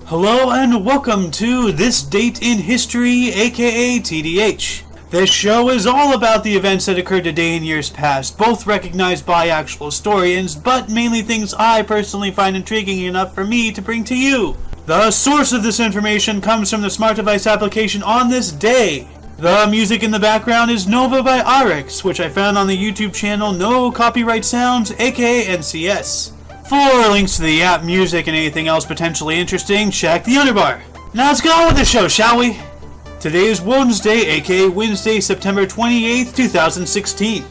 Hello and welcome to This Date in History, aka TDH. This show is all about the events that occurred today in years past, both recognized by actual historians, but mainly things I personally find intriguing enough for me to bring to you. The source of this information comes from the smart device application on this day. The music in the background is Nova by Ahrix, which I found on the YouTube channel No Copyright Sounds, aka NCS. For links to the app, music, and anything else potentially interesting, check the underbar. Now let's get on with the show, shall we? Today is Wednesday, aka Wednesday, September 28th, 2016.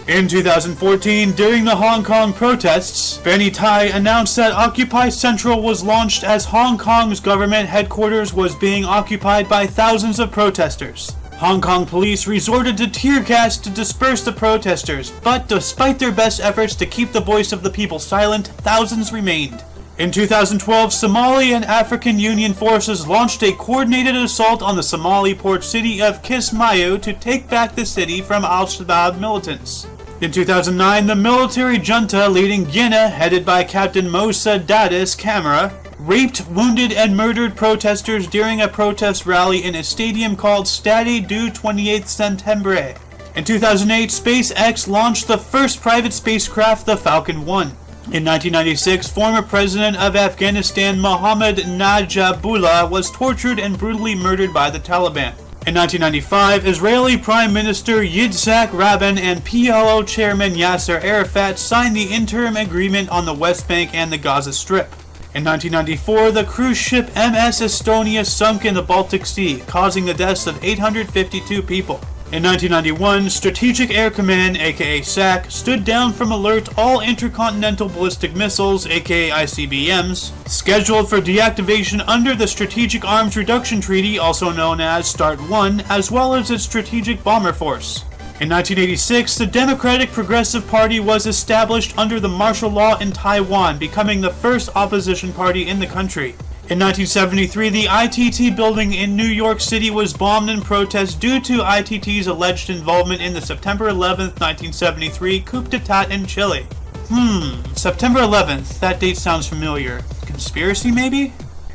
In 2014, during the Hong Kong protests, Benny Tai announced that Occupy Central was launched as Hong Kong's government headquarters was being occupied by thousands of protesters. Hong Kong police resorted to tear gas to disperse the protesters, but despite their best efforts to keep the voice of the people silent, thousands remained. In 2012, Somali and African Union forces launched a coordinated assault on the Somali port city of Kismayo to take back the city from Al-Shabaab militants. In 2009, the military junta leading Guinea, headed by Captain Moussa Dadis Camara, raped, wounded, and murdered protesters during a protest rally in a stadium called Stade du 28 Septembre. In 2008, SpaceX launched the first private spacecraft, the Falcon 1. In 1996, former president of Afghanistan Mohammad Najibullah was tortured and brutally murdered by the Taliban. In 1995, Israeli Prime Minister Yitzhak Rabin and PLO chairman Yasser Arafat signed the interim agreement on the West Bank and the Gaza Strip. In 1994, the cruise ship MS Estonia sunk in the Baltic Sea, causing the deaths of 852 people. In 1991, Strategic Air Command, aka SAC, stood down from alert all intercontinental ballistic missiles, aka ICBMs, scheduled for deactivation under the Strategic Arms Reduction Treaty, also known as START 1, as well as its Strategic Bomber Force. In 1986, the Democratic Progressive Party was established under the martial law in Taiwan, becoming the first opposition party in the country. In 1973, the ITT building in New York City was bombed in protest due to ITT's alleged involvement in the September 11th, 1973 coup d'etat in Chile. September 11th, that date sounds familiar. Conspiracy, maybe?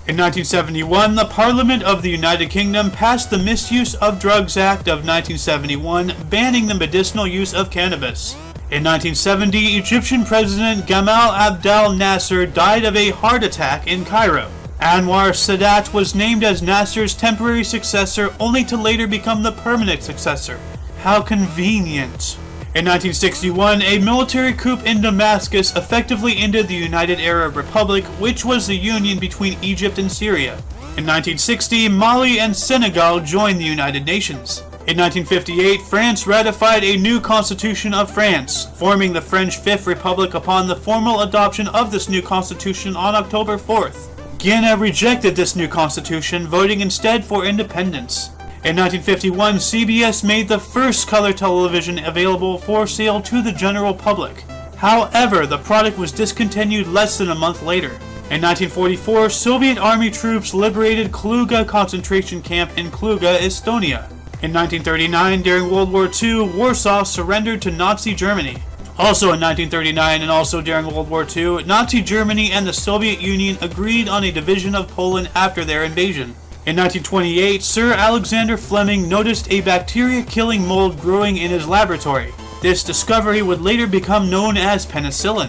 In 1971, the Parliament of the United Kingdom passed the Misuse of Drugs Act of 1971, banning the medicinal use of cannabis. In 1970, Egyptian President Gamal Abdel Nasser died of a heart attack in Cairo. Anwar Sadat was named as Nasser's temporary successor, only to later become the permanent successor. How convenient. In 1961, a military coup in Damascus effectively ended the United Arab Republic, which was the union between Egypt and Syria. In 1960, Mali and Senegal joined the United Nations. In 1958, France ratified a new Constitution of France, forming the French Fifth Republic upon the formal adoption of this new constitution on October 4th. Guinea rejected this new constitution, voting instead for independence. In 1951, CBS made the first color television available for sale to the general public. However, the product was discontinued less than a month later. In 1944, Soviet Army troops liberated Kluga concentration camp in Kluga, Estonia. In 1939, during World War II, Warsaw surrendered to Nazi Germany. Also in 1939 and also during World War II, Nazi Germany and the Soviet Union agreed on a division of Poland after their invasion. In 1928, Sir Alexander Fleming noticed a bacteria-killing mold growing in his laboratory. This discovery would later become known as penicillin.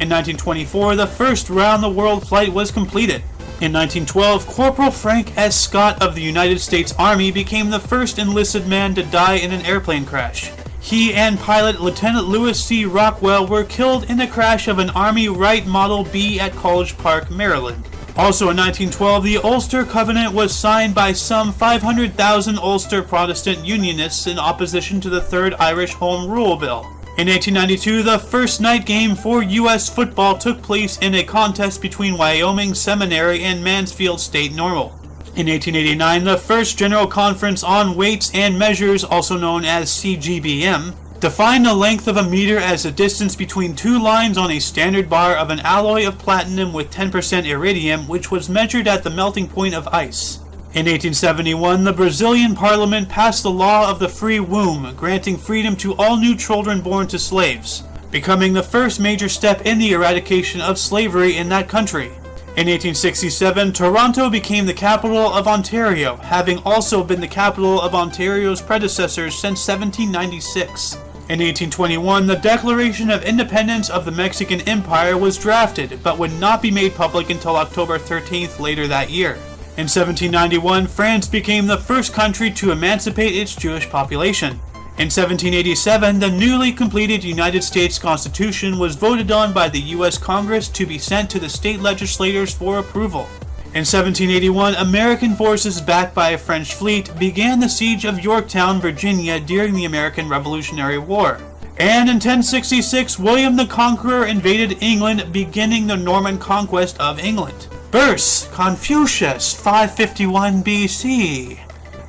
In 1924, the first round-the-world flight was completed. In 1912, Corporal Frank S. Scott of the United States Army became the first enlisted man to die in an airplane crash. He and pilot Lieutenant Lewis C. Rockwell were killed in the crash of an Army Wright Model B at College Park, Maryland. Also in 1912, the Ulster Covenant was signed by some 500,000 Ulster Protestant Unionists in opposition to the Third Irish Home Rule Bill. In 1892, the first night game for U.S. football took place in a contest between Wyoming Seminary and Mansfield State Normal. In 1889, the first General Conference on Weights and Measures, also known as CGBM, defined the length of a meter as the distance between two lines on a standard bar of an alloy of platinum with 10% iridium, which was measured at the melting point of ice. In 1871, the Brazilian Parliament passed the law of the free womb, granting freedom to all new children born to slaves, becoming the first major step in the eradication of slavery in that country. In 1867, Toronto became the capital of Ontario, having also been the capital of Ontario's predecessors since 1796. In 1821, the Declaration of Independence of the Mexican Empire was drafted, but would not be made public until October 13th later that year. In 1791, France became the first country to emancipate its Jewish population. In 1787, the newly completed United States Constitution was voted on by the U.S. Congress to be sent to the state legislators for approval. In 1781, American forces backed by a French fleet began the siege of Yorktown, Virginia during the American Revolutionary War. And in 1066, William the Conqueror invaded England, beginning the Norman conquest of England. Birth, Confucius, 551 BC.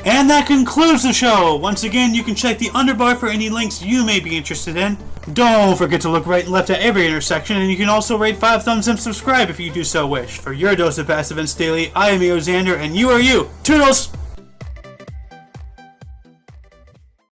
And that concludes the show! Once again, you can check the underbar for any links you may be interested in. Don't forget to look right and left at every intersection, and you can also rate 5 thumbs and subscribe if you do so wish. For your dose of past events daily, I am Aeoxander, and you are you. Toodles!